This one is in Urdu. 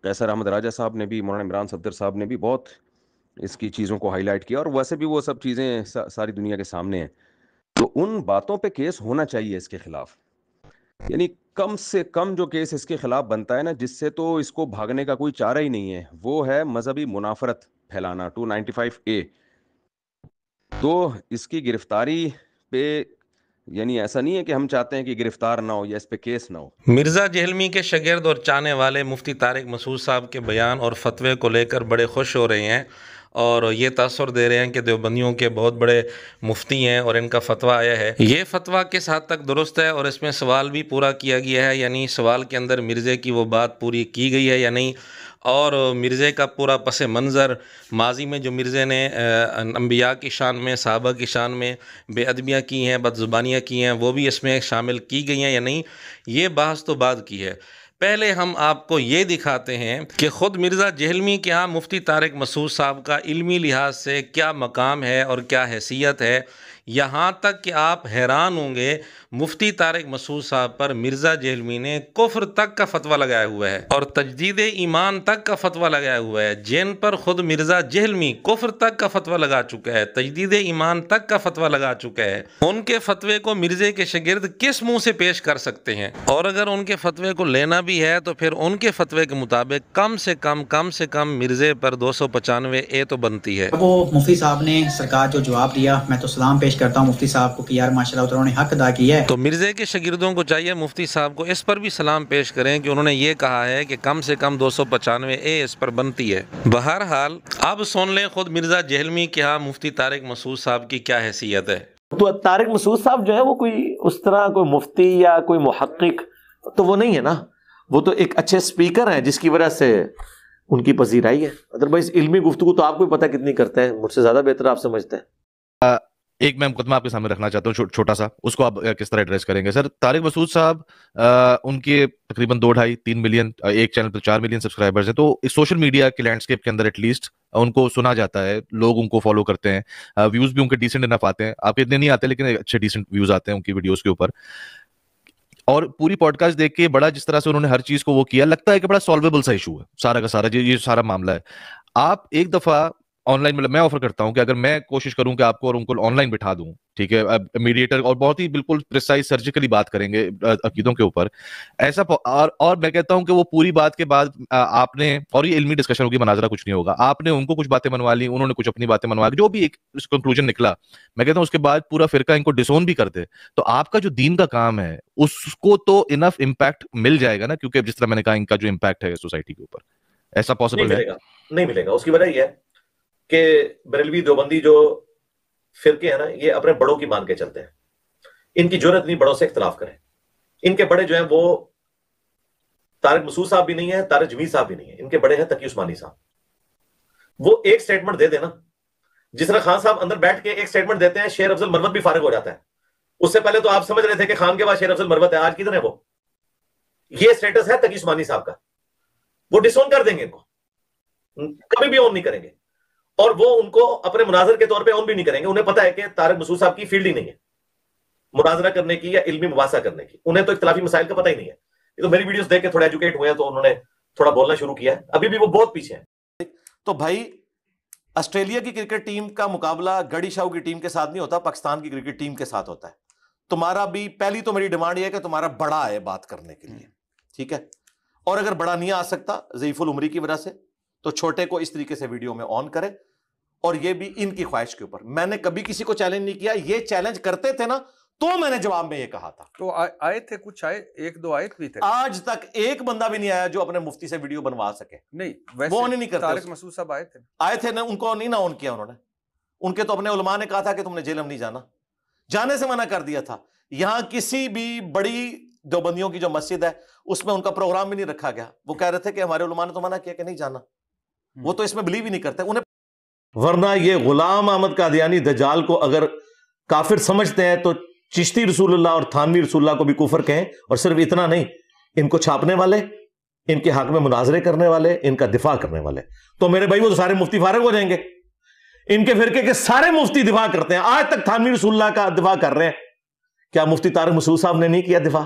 قیصر احمد راجہ صاحب نے بھی, مولانا عمران صفدر صاحب نے بھی بہت اس کی چیزوں کو ہائی لائٹ کیا, اور ویسے بھی وہ سب چیزیں ساری دنیا کے سامنے ہیں. تو ان باتوں پہ کیس ہونا چاہیے اس کے خلاف, یعنی کم سے کم جو کیس اس کے خلاف بنتا ہے نا, جس سے تو اس کو بھاگنے کا کوئی چارہ ہی نہیں ہے, وہ ہے مذہبی منافرت پھیلانا, 295A. تو اس کی گرفتاری پہ, یعنی ایسا نہیں ہے کہ ہم چاہتے ہیں کہ گرفتار نہ ہو یا اس پہ کیس نہ ہو. مرزا جہلمی کے شاگرد اور چاہنے والے مفتی طارق مسعود صاحب کے بیان اور فتوے کو لے کر بڑے خوش ہو رہے ہیں, اور یہ تاثر دے رہے ہیں کہ دیوبندیوں کے بہت بڑے مفتی ہیں اور ان کا فتویٰ آیا ہے. یہ فتویٰ کس حد تک درست ہے, اور اس میں سوال بھی پورا کیا گیا ہے, یعنی سوال کے اندر مرزے کی وہ بات پوری کی گئی ہے یا نہیں, اور مرزے کا پورا پس منظر ماضی میں جو مرزے نے انبیاء کی شان میں, صحابہ کی شان میں بے ادبیاں کی ہیں, بد زبانیاں کی ہیں, وہ بھی اس میں شامل کی گئی ہیں یا نہیں, یہ بحث تو بعد کی ہے. پہلے ہم آپ کو یہ دکھاتے ہیں کہ خود مرزا جہلمی کے ہاں مفتی طارق مسعود صاحب کا علمی لحاظ سے کیا مقام ہے اور کیا حیثیت ہے, یہاں تک کہ آپ حیران ہوں گے. مفتی طارق مسعود صاحب پر مرزا جہلمی نے کفر تک کا فتویٰ لگایا ہوا ہے اور تجدید ایمان تک کا فتویٰ لگایا ہوا ہے, جن پر خود مرزا جہلمی کفر تک کا فتویٰ لگا چکا ہے, تجدید ایمان تک کا فتویٰ لگا چکا ہے. ان کے فتوے کو مرزے کے شاگرد کس منہ سے پیش کر سکتے ہیں, اور اگر ان کے فتوے کو لینا بھی ہے تو پھر ان کے فتوے کے مطابق کم سے کم مرزے پر 295A تو بنتی ہے. وہ مفتی صاحب نے سرکار جو جواب دیا, میں تو سلام پیش کرتا ہوں مفتی صاحب کو کہ یار ماشاءاللہ انہوں نے حق ادا کیا ہے. تو مرزے کے شاگردوں کو چاہیے مفتی صاحب کو اس پر بھی سلام پیش کریں کہ انہوں نے یہ کہا ہے کہ کم سے کم 295A اس پر بنتی ہے. بہرحال اب سن لیں خود مرزا جہلمی کے ہاں مفتی طارق مسعود صاحب کی کیا حیثیت ہے. تو طارق مسعود صاحب جو ہے وہ کوئی اس طرح کوئی مفتی یا کوئی محقق تو وہ نہیں ہے نا, وہ تو ایک اچھے سپیکر ہیں جس کی وجہ سے ان کی پذیرائی ہے. ادروائز علمی گفتگو تو آپ کو پتہ کتنی کرتے ہیں, مجھ سے زیادہ بہتر آپ سمجھتے ہیں. ایک میں مقدمہ آپ کے سامنے رکھنا چاہتا ہوں چھوٹا سا, اس کو آپ کس طرح ایڈریس کریں گے. سر طارق مسعود صاحب ان کے تقریباً 2-2.5-3 ملین, ایک چینل پہ 4 ملین سبسکرائبرز ہیں, تو اس سوشل میڈیا کے لینڈسکیپ کے اندر ایٹ لیسٹ ان کو سنا جاتا ہے, لوگ ان کو فالو کرتے ہیں, ویوز بھی ان کے ڈیسنٹ انف آتے ہیں. آپ کے اتنے نہیں آتے لیکن اچھے ڈیسنٹ ویوز آتے ہیں ان کی ویڈیوز کے اوپر. اور پوری پوڈ کاسٹ دیکھ کے بڑا جس طرح سے انہوں نے ہر چیز کو وہ کیا, لگتا ہے کہ بڑا سالویبل سا ایشو ہے سارا کا سارا, یہ سارا معاملہ ہے. آپ ایک دفعہ آن لائن, مطلب میں آفر کرتا ہوں کہ اگر میں کوشش کروں کہ آپ کو اور ان کو آن لائن بٹھا دوں, ٹھیک ہے, میڈیٹر, اور بہت ہی بالکل پریسائز سرجیکلی بات کریں گے عقیدوں کے اوپر ایسا, اور میں کہتا ہوں کہ وہ پوری بات کے بعد آپ نے, اور یہ علمی ڈسکشن ہوگی, مناظرہ کچھ نہیں ہوگا, آپ نے ان کو کچھ باتیں منوا لی, انہوں نے کچھ اپنی باتیں منوا لی, جو بھی ایک کنکلوژن نکلا, میں کہتا ہوں اس کے بعد پورا فرقہ ان کو ڈسون بھی کر دے, تو آپ کا جو دین کا کام ہے اس کو تو انف امپیکٹ مل جائے گا نا, کیونکہ جس طرح میں نے کہا ان کا جو امپیکٹ ہے سوسائٹی کے اوپر, ایسا پاسبل ہے؟ نہیں ملے گا. اس کی وجہ یہ ہے کہ بریلوی دیوبندی جو فرقے ہیں نا, یہ اپنے بڑوں کی مان کے چلتے ہیں. ان کی جرأت نہیں بڑوں سے اختلاف کریں. ان کے بڑے جو ہیں وہ طارق مسعود صاحب بھی نہیں ہے, طارق جمیل صاحب بھی نہیں ہے, ان کے بڑے ہیں تقی عثمانی صاحب. وہ ایک سٹیٹمنٹ دے دینا, جس طرح خان صاحب اندر بیٹھ کے ایک سٹیٹمنٹ دیتے ہیں, شیر افضل مروت بھی فارغ ہو جاتا ہے. اس سے پہلے تو آپ سمجھ رہے تھے کہ خان کے بعد شیر افضل مروت ہے, آج کدھر ہے وہ؟ یہ سٹیٹس ہے تقی عثمانی صاحب کا. وہ ڈسون کر دیں گے ان کو, کبھی بھی آن نہیں کریں گے, اور وہ ان کو اپنے مناظر کے طور پہ آن بھی نہیں کریں گے. انہیں پتا ہے کہ طارق مسعود صاحب کی فیلڈ ہی نہیں ہے مناظرہ کرنے کی یا علمی مباحثہ کرنے کی, انہیں تو اختلافی مسائل کا پتہ ہی نہیں ہے. یہ تو میری ویڈیوز دیکھ کے تھوڑا ایجوکیٹ ہوئے ہیں تو انہوں نے تھوڑا بولنا شروع کیا ہے, ابھی بھی وہ بہت پیچھے ہیں. تو بھائی آسٹریلیا کی کرکٹ ٹیم کا مقابلہ گڑی شاہو کی ٹیم کے ساتھ نہیں ہوتا, پاکستان کی کرکٹ ٹیم کے ساتھ ہوتا ہے. تمہارا بھی پہلی تو میری ڈیمانڈ یہ ہے کہ تمہارا بڑا ہے بات کرنے کے لیے, ٹھیک ہے, اور اگر بڑا نہیں آ سکتا ضعیف العمری کی وجہ سے, تو چھوٹے کو اس طریقے سے ویڈیو میں آن کرے, اور یہ بھی ان کی خواہش کے اوپر. میں نے کبھی کسی کو چیلنج نہیں کیا, یہ چیلنج کرتے تھے نا تو میں نے جواب میں یہ کہا تھا. تو آئے تھے کچھ, آئے 1-2 آئے بھی تھے, آج تک ایک بندہ بھی نہیں آیا جو اپنے مفتی سے ویڈیو بنوا سکے. نہیں ویسے وہ نہیں کرتے. طارق مسعود صاحب آئے تھے نا, ان کو نہیں نا آن کیا انہوں نے. ان کے تو اپنے علماء نے کہا تھا کہ تم نے جیلم نہیں جانا, جانے سے منع کر دیا تھا. یہاں کسی بھی بڑی دیوبندیوں کی جو مسجد ہے اس میں ان کا پروگرام بھی نہیں رکھا گیا. وہ کہہ رہے تھے کہ ہمارے علماء نے تو منع کیا کہ نہیں جانا. وہ تو اس میں بلیو ہی نہیں کرتے. انہیں ورنہ یہ غلام احمد قادیانی دجال کو اگر کافر سمجھتے ہیں تو چشتی رسول اللہ اور تھانوی رسول اللہ کو بھی کفر کہیں. اور صرف اتنا نہیں, ان کو چھاپنے والے, ان کے حق میں مناظرے کرنے والے, ان کا دفاع کرنے والے, تو میرے بھائی وہ تو سارے مفتی فارغ ہو جائیں گے. ان کے فرقے کے سارے مفتی دفاع کرتے ہیں, آج تک تھانوی رسول اللہ کا دفاع کر رہے ہیں. کیا مفتی طارق مسعود صاحب نے نہیں کیا دفاع؟